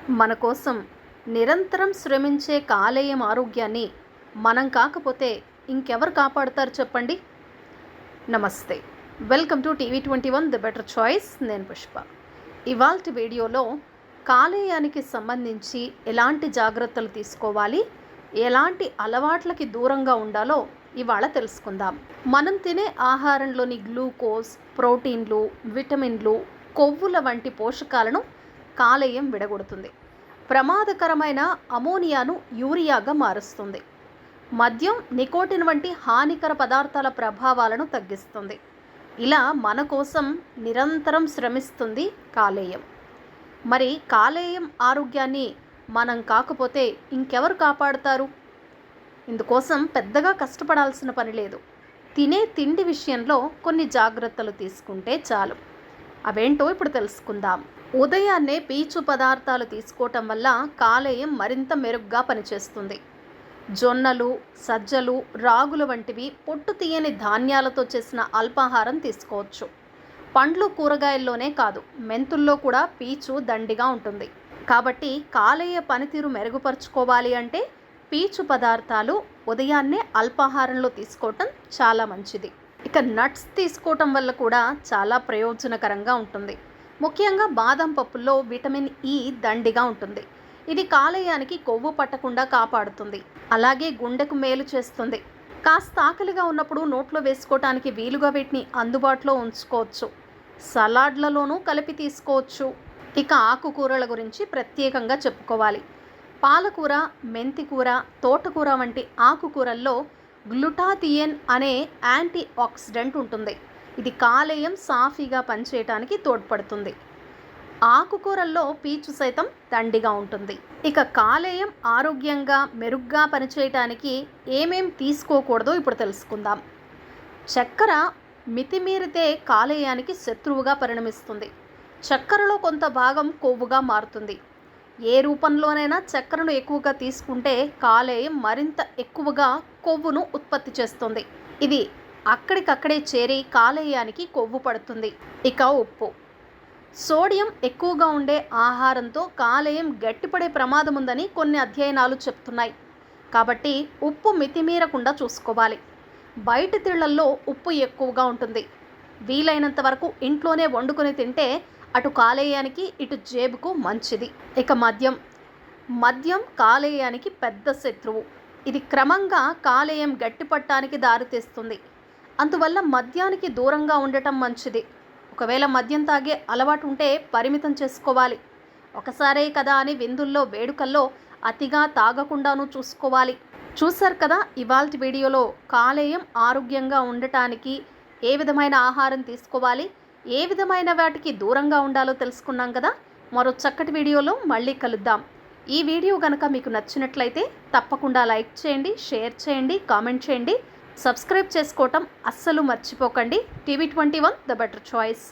మన కోసం నిరంతరం శ్రమించే కాలేయం ఆరోగ్యాన్ని మనం కాకపోతే ఇంకెవరు కాపాడుతారు చెప్పండి. నమస్తే, welcome to TV21 the better choice. నేను పుష్ప. ఇవాల్టి వీడియోలో కాలేయానికి సంబంధించి ఎలాంటి జాగ్రత్తలు తీసుకోవాలి, ఎలాంటి అలవాట్లకి దూరంగా ఉండాలో ఇవాళ తెలుసుకుందాం. మనం తినే ఆహారంలోని గ్లూకోజ్, ప్రోటీన్లు, విటమిన్లు, కొవ్వుల వంటి పోషకాలను కాలేయం విడగొడుతుంది. ప్రమాదకరమైన అమోనియాను యూరియాగా మారుస్తుంది. మద్యం, నికోటిన్ వంటి హానికర పదార్థాల ప్రభావాలను తగ్గిస్తుంది. ఇలా మన కోసం నిరంతరం శ్రమిస్తుంది కాలేయం. మరి కాలేయం ఆరోగ్యాన్ని మనం కాకపోతే ఇంకెవరు కాపాడుతారు? ఇందుకోసం పెద్దగా కష్టపడాల్సిన పని లేదు. తినే తిండి విషయంలో కొన్ని జాగ్రత్తలు తీసుకుంటే చాలు. అవేంటో ఇప్పుడు తెలుసుకుందాం. ఉదయాన్నే పీచు పదార్థాలు తీసుకోవటం వల్ల కాలేయం మరింత మెరుగ్గా పనిచేస్తుంది. జొన్నలు, సజ్జలు, రాగులు వంటివి పొట్టు తీయని ధాన్యాలతో చేసిన అల్పాహారం తీసుకోవచ్చు. పండ్లు, కూరగాయల్లోనే కాదు, మెంతుల్లో కూడా పీచు దండిగా ఉంటుంది. కాబట్టి కాలేయ పనితీరు మెరుగుపరుచుకోవాలి అంటే పీచు పదార్థాలు ఉదయాన్నే అల్పాహారంలో తీసుకోవటం చాలా మంచిది. ఇక నట్స్ తీసుకోవటం వల్ల కూడా చాలా ప్రయోజనకరంగా ఉంటుంది. ముఖ్యంగా బాదం పప్పుల్లో విటమిన్ ఈ దండిగా ఉంటుంది. ఇది కాలేయానికి కొవ్వు పట్టకుండా కాపాడుతుంది. అలాగే గుండెకు మేలు చేస్తుంది. కాస్త ఆకలిగా ఉన్నప్పుడు నోట్లో వేసుకోవటానికి వీలుగా వీటిని అందుబాటులో ఉంచుకోవచ్చు. సలాడ్లలోనూ కలిపి తీసుకోవచ్చు. ఇక ఆకుకూరల గురించి ప్రత్యేకంగా చెప్పుకోవాలి. పాలకూర, మెంతికూర, తోటకూర వంటి ఆకుకూరల్లో గ్లూటాథియన్ అనే యాంటీ ఆక్సిడెంట్ ఉంటుంది. ఇది కాలేయం సాఫీగా పనిచేయటానికి తోడ్పడుతుంది. ఆకుకూరల్లో పీచు సైతం దండిగా ఉంటుంది. ఇక కాలేయం ఆరోగ్యంగా మెరుగ్గా పనిచేయటానికి ఏమేం తీసుకోకూడదో ఇప్పుడు తెలుసుకుందాం. చక్కెర మితిమీరితే కాలేయానికి శత్రువుగా పరిణమిస్తుంది. చక్కెరలో కొంత భాగం కొవ్వుగా మారుతుంది. ఏ రూపంలోనైనా చక్కెరను ఎక్కువగా తీసుకుంటే కాలేయం మరింత ఎక్కువగా కొవ్వును ఉత్పత్తి చేస్తుంది. ఇది అక్కడికక్కడే చేరి కాలేయానికి కొవ్వు పడుతుంది. ఇక ఉప్పు, సోడియం ఎక్కువగా ఉండే ఆహారంతో కాలేయం గట్టిపడే ప్రమాదం ఉందని కొన్ని అధ్యయనాలు చెప్తున్నాయి. కాబట్టి ఉప్పు మితిమీరకుండా చూసుకోవాలి. బయటి తిళ్లల్లో ఉప్పు ఎక్కువగా ఉంటుంది. వీలైనంత వరకు ఇంట్లోనే వండుకొని తింటే అటు కాలేయానికి ఇటు జేబుకు మంచిది. ఇక మద్యం కాలేయానికి పెద్ద శత్రువు. ఇది క్రమంగా కాలేయం గట్టిపట్టానికి దారితీస్తుంది. అందువల్ల మద్యానికి దూరంగా ఉండటం మంచిది. ఒకవేళ మద్యం తాగే అలవాటు ఉంటే పరిమితం చేసుకోవాలి. ఒకసారే కదా అని విందుల్లో, వేడుకల్లో అతిగా తాగకుండాను చూసుకోవాలి. చూశారు కదా ఇవాల్టి వీడియోలో కాలేయం ఆరోగ్యంగా ఉండటానికి ఏ విధమైన ఆహారం తీసుకోవాలి, ఏ విధమైన వాటికి దూరంగా ఉండాలో తెలుసుకున్నాం కదా. మరో చక్కటి వీడియోలో మళ్ళీ కలుద్దాం. ఈ వీడియో కనుక మీకు నచ్చినట్లయితే తప్పకుండా లైక్ చేయండి, షేర్ చేయండి, కామెంట్ చేయండి. సబ్స్క్రైబ్ చేసుకోవటం అస్సలు మర్చిపోకండి. TV21 the better choice.